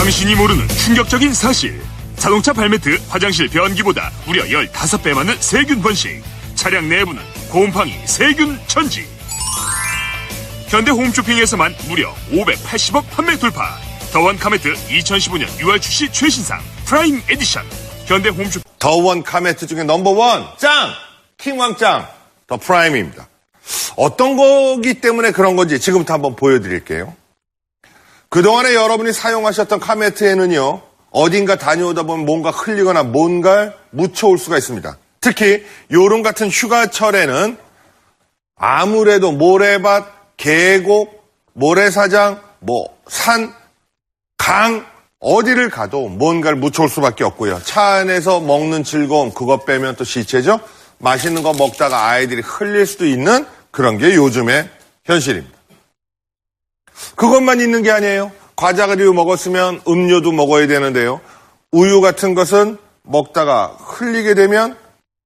당신이 모르는 충격적인 사실. 자동차 발매트 화장실 변기보다 무려 15배 많은 세균 번식. 차량 내부는 곰팡이 세균 천지. 현대 홈쇼핑에서만 무려 580억 판매 돌파. 더원 카메트 2015년 6월 출시 최신상 프라임 에디션. 현대 홈쇼핑 더원 카메트 중에 넘버원 짱! 킹왕짱 더 프라임입니다. 어떤 거기 때문에 그런 건지 지금부터 한번 보여드릴게요. 그동안에 여러분이 사용하셨던 카메트에는요, 어딘가 다녀오다 보면 뭔가 흘리거나 뭔가를 묻혀올 수가 있습니다. 특히 요런 같은 휴가철에는 아무래도 모래밭, 계곡, 모래사장, 산, 강 어디를 가도 뭔가를 묻혀올 수밖에 없고요. 차 안에서 먹는 즐거움, 그것 빼면 또 시체죠. 맛있는 거 먹다가 아이들이 흘릴 수도 있는 그런 게 요즘의 현실입니다. 그것만 있는 게 아니에요. 과자를 먹었으면 음료도 먹어야 되는데요. 우유 같은 것은 먹다가 흘리게 되면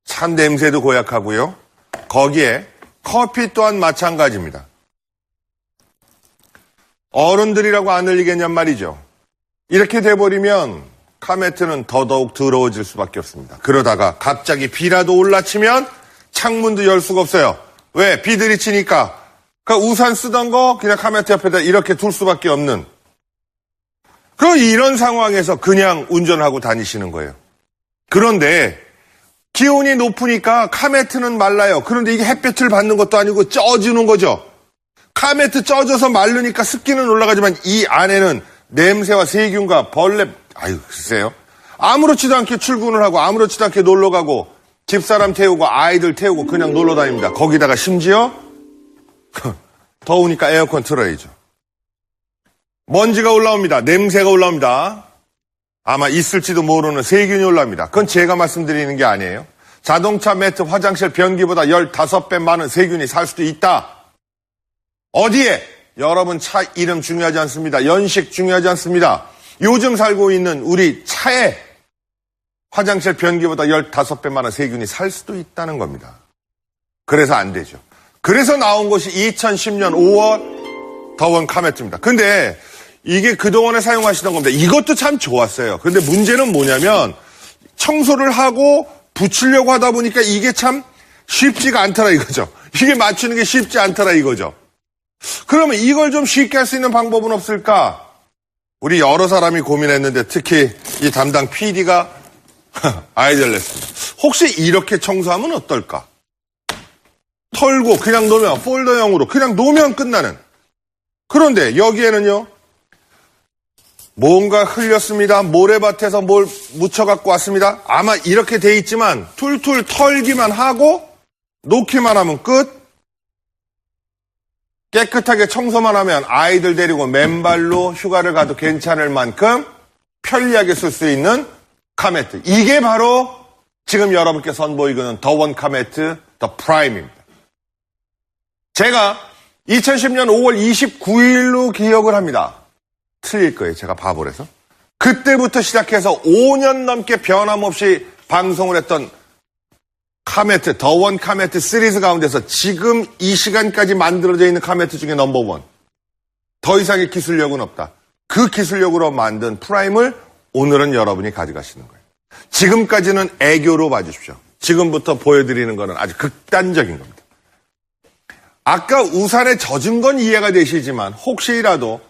참 냄새도 고약하고요. 거기에 커피 또한 마찬가지입니다. 어른들이라고 안 흘리겠냔 말이죠. 이렇게 돼버리면 카메트는 더더욱 더러워질 수밖에 없습니다. 그러다가 갑자기 비라도 올라치면 창문도 열 수가 없어요. 왜? 비 들이치니까. 그러니까 우산 쓰던 거 그냥 카메트 옆에다 이렇게 둘 수밖에 없는. 그럼 이런 상황에서 그냥 운전하고 다니시는 거예요. 그런데 기온이 높으니까 카메트는 말라요. 그런데 이게 햇볕을 받는 것도 아니고 쪄주는 거죠. 카메트 쪄져서 마르니까 습기는 올라가지만 이 안에는 냄새와 세균과 벌레, 글쎄요. 아무렇지도 않게 출근을 하고 아무렇지도 않게 놀러 가고 집사람 태우고 아이들 태우고 그냥 놀러 다닙니다. 거기다가 심지어 더우니까 에어컨 틀어야죠. 먼지가 올라옵니다. 냄새가 올라옵니다. 아마 있을지도 모르는 세균이 올라옵니다. 그건 제가 말씀드리는 게 아니에요. 자동차 매트, 화장실 변기보다 15배 많은 세균이 살 수도 있다. 어디에? 여러분 차 이름 중요하지 않습니다. 연식 중요하지 않습니다. 요즘 살고 있는 우리 차에 화장실 변기보다 15배 많은 세균이 살 수도 있다는 겁니다. 그래서 안 되죠. 그래서 나온 것이 2010년 5월 더원 카메트입니다. 근데 이게 그동안에 사용하시던 겁니다. 이것도 참 좋았어요. 근데 문제는 뭐냐면 청소를 하고 붙이려고 하다 보니까 이게 참 쉽지가 않더라 이거죠. 이게 맞추는 게 쉽지 않더라 이거죠. 그러면 이걸 좀 쉽게 할 수 있는 방법은 없을까? 우리 여러 사람이 고민했는데 특히 이 담당 PD가 아이디어를 냈습니다. 혹시 이렇게 청소하면 어떨까? 털고 그냥 놓으면 폴더형으로 그냥 놓으면 끝나는. 그런데 여기에는요. 뭔가 흘렸습니다. 모래밭에서 뭘 묻혀갖고 왔습니다. 아마 이렇게 돼 있지만 툴툴 털기만 하고 놓기만 하면 끝. 깨끗하게 청소만 하면 아이들 데리고 맨발로 휴가를 가도 괜찮을 만큼 편리하게 쓸 수 있는 카메트. 이게 바로 지금 여러분께 선보이고는 더원 카메트 더 프라임입니다. 제가 2010년 5월 29일로 기억을 합니다. 틀릴 거예요. 제가 바보라서. 그때부터 시작해서 5년 넘게 변함없이 방송을 했던 카메트, 더원 카메트 시리즈 가운데서 지금 이 시간까지 만들어져 있는 카메트 중에 넘버원. 더 이상의 기술력은 없다. 그 기술력으로 만든 프라임을 오늘은 여러분이 가져가시는 거예요. 지금까지는 애교로 봐주십시오. 지금부터 보여드리는 거는 아주 극단적인 겁니다. 아까 우산에 젖은 건 이해가 되시지만 혹시라도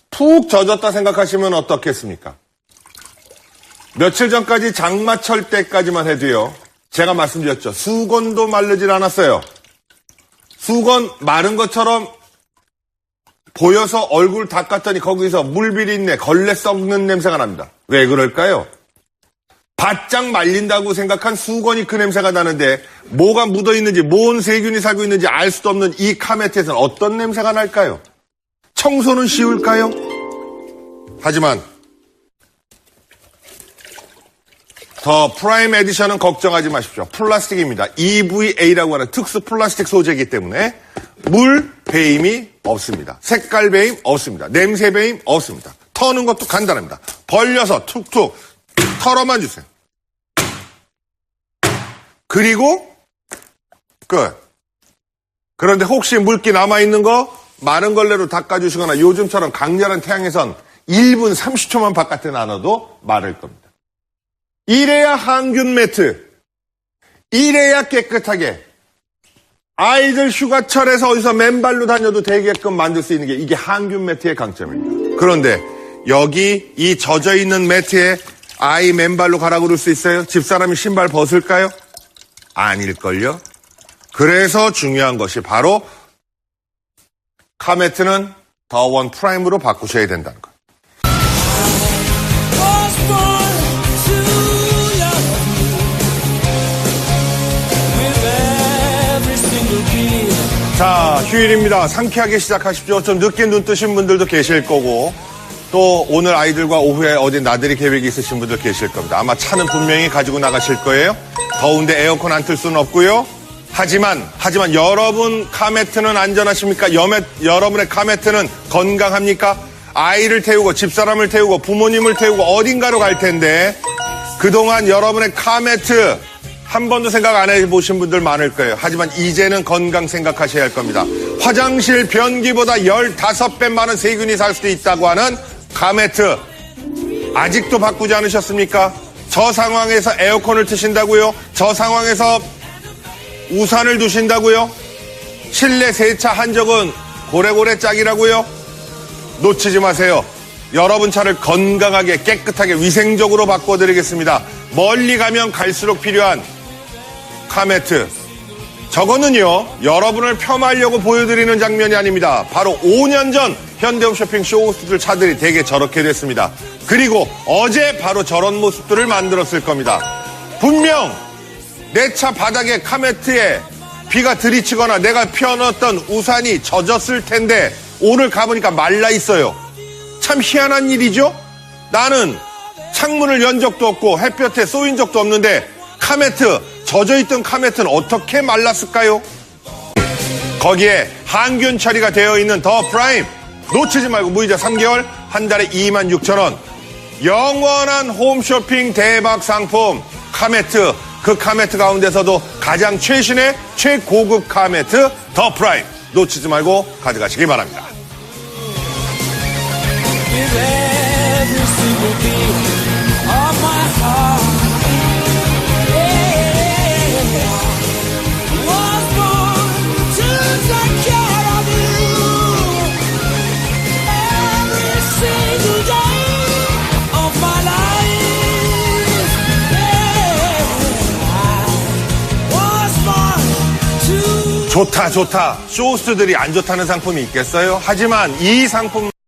푹 젖었다 생각하시면 어떻겠습니까? 며칠 전까지 장마철 때까지만 해도요. 제가 말씀드렸죠. 수건도 마르질 않았어요. 수건 마른 것처럼 보여서 얼굴 닦았더니 거기서 물비린내, 걸레 썩는 냄새가 납니다. 왜 그럴까요? 바짝 말린다고 생각한 수건이 그 냄새가 나는데 뭐가 묻어있는지, 뭔 세균이 살고 있는지 알 수도 없는 이 카메트에서는 어떤 냄새가 날까요? 청소는 쉬울까요? 하지만 더 프라임 에디션은 걱정하지 마십시오. 플라스틱입니다. EVA라고 하는 특수 플라스틱 소재이기 때문에 물 배임이 없습니다. 색깔 배임 없습니다. 냄새 배임 없습니다. 터는 것도 간단합니다. 벌려서 툭툭 털어만 주세요. 그리고 끝. 그런데 혹시 물기 남아있는 거 마른 걸레로 닦아주시거나 요즘처럼 강렬한 태양에선 1분 30초만 바깥에 나눠도 마를 겁니다. 이래야 항균 매트, 이래야 깨끗하게 아이들 휴가철에서 어디서 맨발로 다녀도 되게끔 만들 수 있는 게 이게 항균 매트의 강점입니다. 그런데 여기 이 젖어있는 매트에 아이 맨발로 가라고 그럴 수 있어요? 집사람이 신발 벗을까요? 아닐걸요? 그래서 중요한 것이 바로 카매트는 더원 프라임으로 바꾸셔야 된다는 것. 자, 휴일입니다. 상쾌하게 시작하십시오. 좀 늦게 눈 뜨신 분들도 계실 거고 또 오늘 아이들과 오후에 어디 나들이 계획이 있으신 분들 계실 겁니다. 아마 차는 분명히 가지고 나가실 거예요. 더운데 에어컨 안 틀 수는 없고요. 하지만 여러분 카매트는 안전하십니까? 여러분의 카매트는 건강합니까? 아이를 태우고 집사람을 태우고 부모님을 태우고 어딘가로 갈 텐데 그동안 여러분의 카매트 한 번도 생각 안 해보신 분들 많을 거예요. 하지만 이제는 건강 생각하셔야 할 겁니다. 화장실 변기보다 15배 많은 세균이 살 수도 있다고 하는 카매트 아직도 바꾸지 않으셨습니까? 저 상황에서 에어컨을 트신다고요? 저 상황에서 우산을 두신다고요? 실내 세차 한 적은 고래고래 짝이라고요? 놓치지 마세요. 여러분 차를 건강하게 깨끗하게 위생적으로 바꿔드리겠습니다. 멀리 가면 갈수록 필요한 카매트. 저거는요, 여러분을 폄하하려고 보여드리는 장면이 아닙니다. 바로 5년 전 현대홈쇼핑 쇼호스트들 차들이 대개 저렇게 됐습니다. 그리고 어제 바로 저런 모습들을 만들었을 겁니다. 분명 내 차 바닥에 카매트에 비가 들이치거나 내가 펴놓았던 우산이 젖었을 텐데 오늘 가보니까 말라 있어요. 참 희한한 일이죠? 나는 창문을 연 적도 없고 햇볕에 쏘인 적도 없는데 카매트, 젖어있던 카매트는 어떻게 말랐을까요? 거기에 항균 처리가 되어 있는 더 프라임 놓치지 말고 무이자 3개월 한 달에 26,000원 영원한 홈쇼핑 대박 상품 카매트. 그 카매트 가운데서도 가장 최신의 최고급 카매트 더 프라임 놓치지 말고 가져가시기 바랍니다. 좋다. 쇼호스트들이 안 좋다는 상품이 있겠어요? 하지만 이 상품